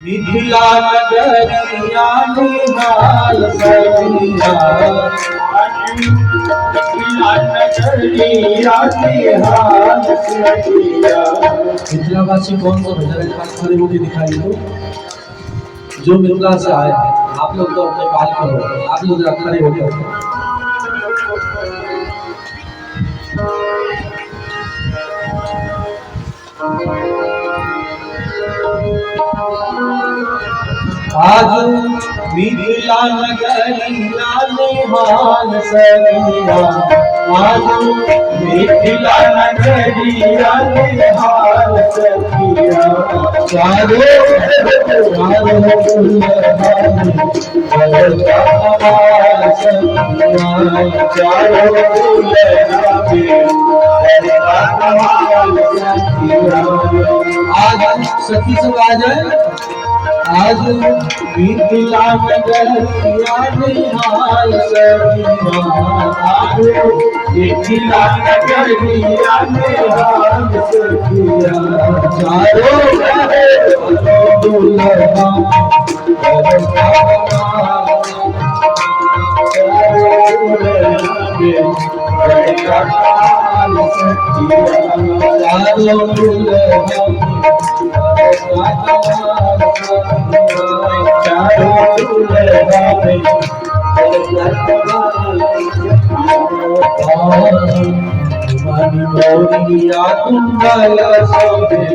मिथिला नगरिया निहाल सखिया मिथिला नगरिया निहाल सखिया। मिथिलावासी कौन सा भजन है? हाथ खड़े होकर दिखाई दो। जो मिथिला से आए आप लोग तो अपने बात करो, आप लोग खड़े हो जाओ। आज मिथिला नगरिया निहाल सखिया आज मिथिला नगरिया निहाल सखिया। चारों आज सखी सब आ जाए। आज मिथिला नगरिया निहाल सखिया आज मिथिला नगरिया निहाल सखिया। चारों दुल्हा मौरिया कुंडल सोहे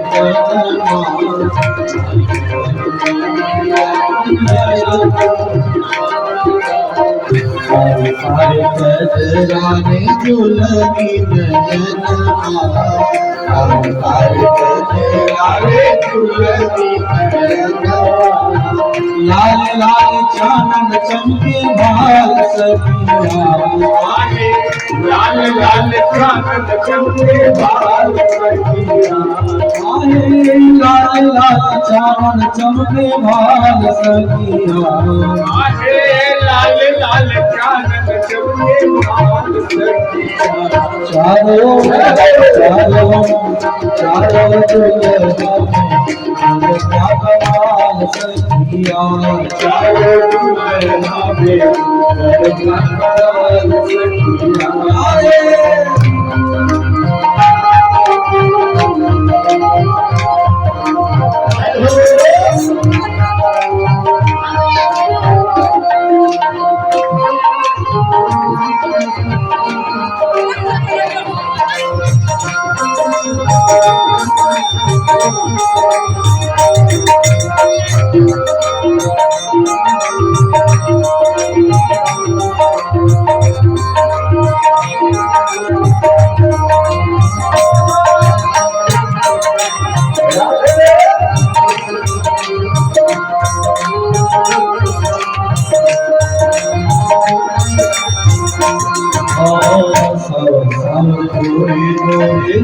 कजराने दुलनी लाल लाल चानन चमके भाल सखिया लाल लाल चानन चमके भाल सखिया लाल लाल चानन चमके भाल सखिया लाल लाल चानन चमके भाल सखिया। चारों सखिया चारों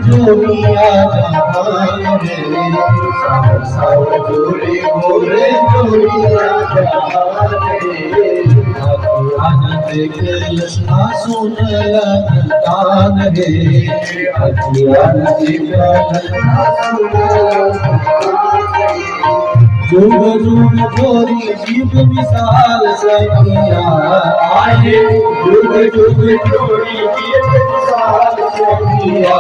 जोड़िया जोड़े गोरे जोड़िया कृष्णा सुन तान गे जुग जुग जोरी जीव विशाल सखिया आए जुग जुग जोरी जीव विशाल सखिया।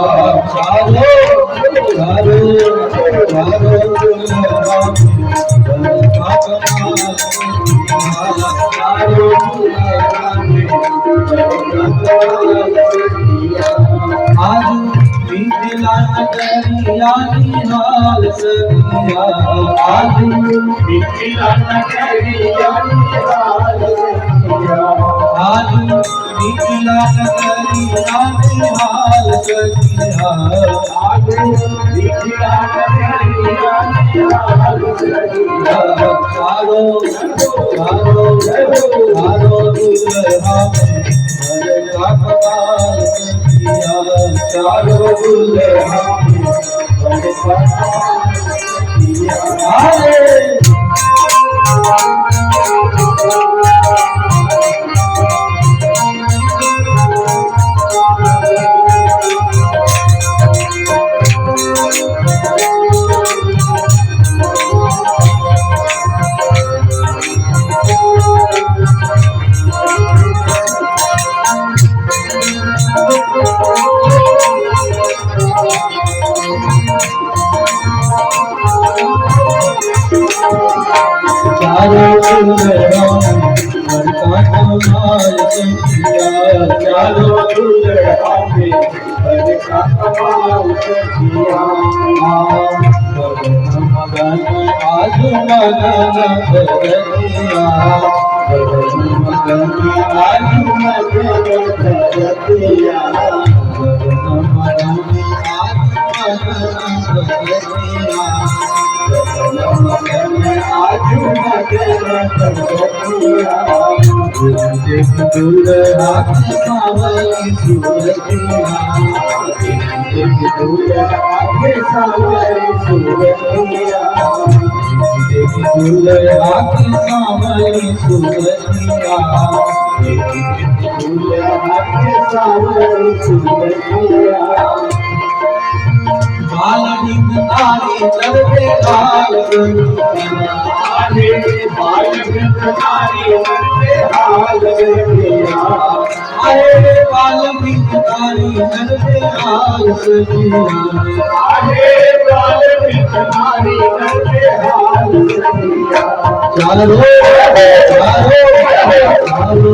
आज मिथिला नगरिया निहाल सखिया आज मिथिला नगरिया निहाल सखिया आज मिथिला नगरिया निहाल सखिया आज मिथिला नगरिया निहाल सखिया। चारों दुल्हा चारों दुल्हा चारों दुल्हन बरका कमाल सखिया चारों दुल्हन बरका कमाल सखिया मगन आज मगन भरतिया मगन आज मगन भरतिया आज देख दुल्हा की सावरी सूरतिया देख दुल्हा की सावरी सूरतिया देख दुल्हा की सावरी सूरतिया देख दुल्हा की सावरी सूरतिया बालिक तारी चढ़ते हाल बालिक तारी चढ़ते हाल अरे बालिक तारी चढ़ते हाल अरे बालिक तारी चढ़ते हाल चलो चलो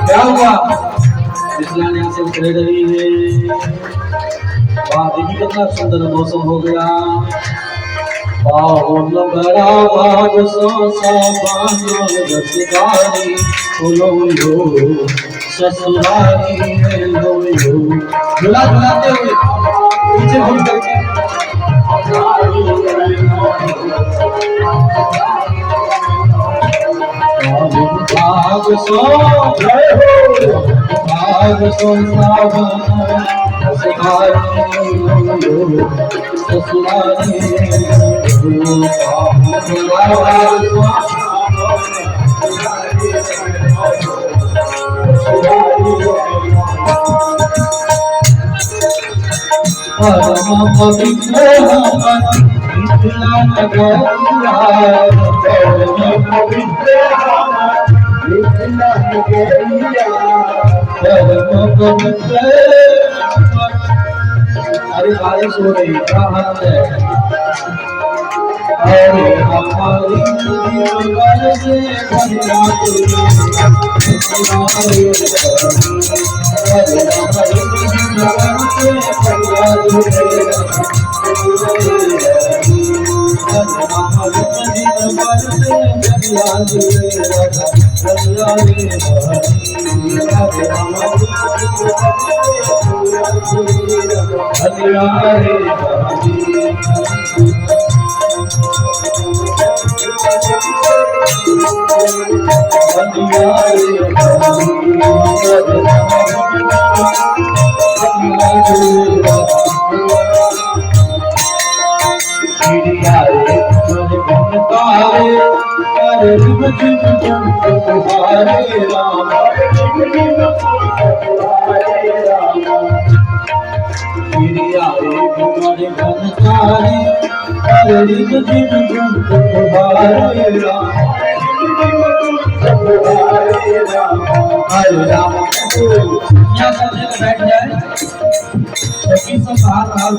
क्या हुआ इस्लामी से उतरे रही है वाह देखिए कितना सुंदर मौसम हो गया पावन बड़ा भाग सो साबानो रसदारी लो लो ससुरारी लो लो झूला झूलाते हुए पीछे घूम करके भाग सो जय हो भाग सो साबानो रसदारी लो ससुरारी परम पवित्र इतना नगरिया परम पवित्र इतना नगरिया परम पवित्र। अरे बारिश हो रही क्या हाल है अरे हमारी नगर से भरिया अरे हमारी नगर से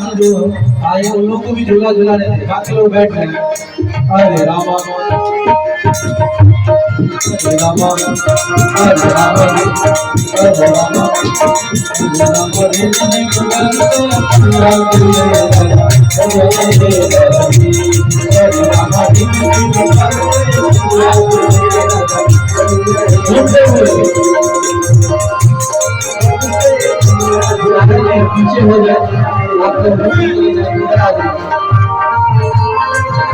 से जो आए उन लोग को भी झूला झूला रहे बाकी लोग बैठ गए। Hare Rama, Hare Rama, Hare Rama, Hare Rama, पीछे हो जाए आपको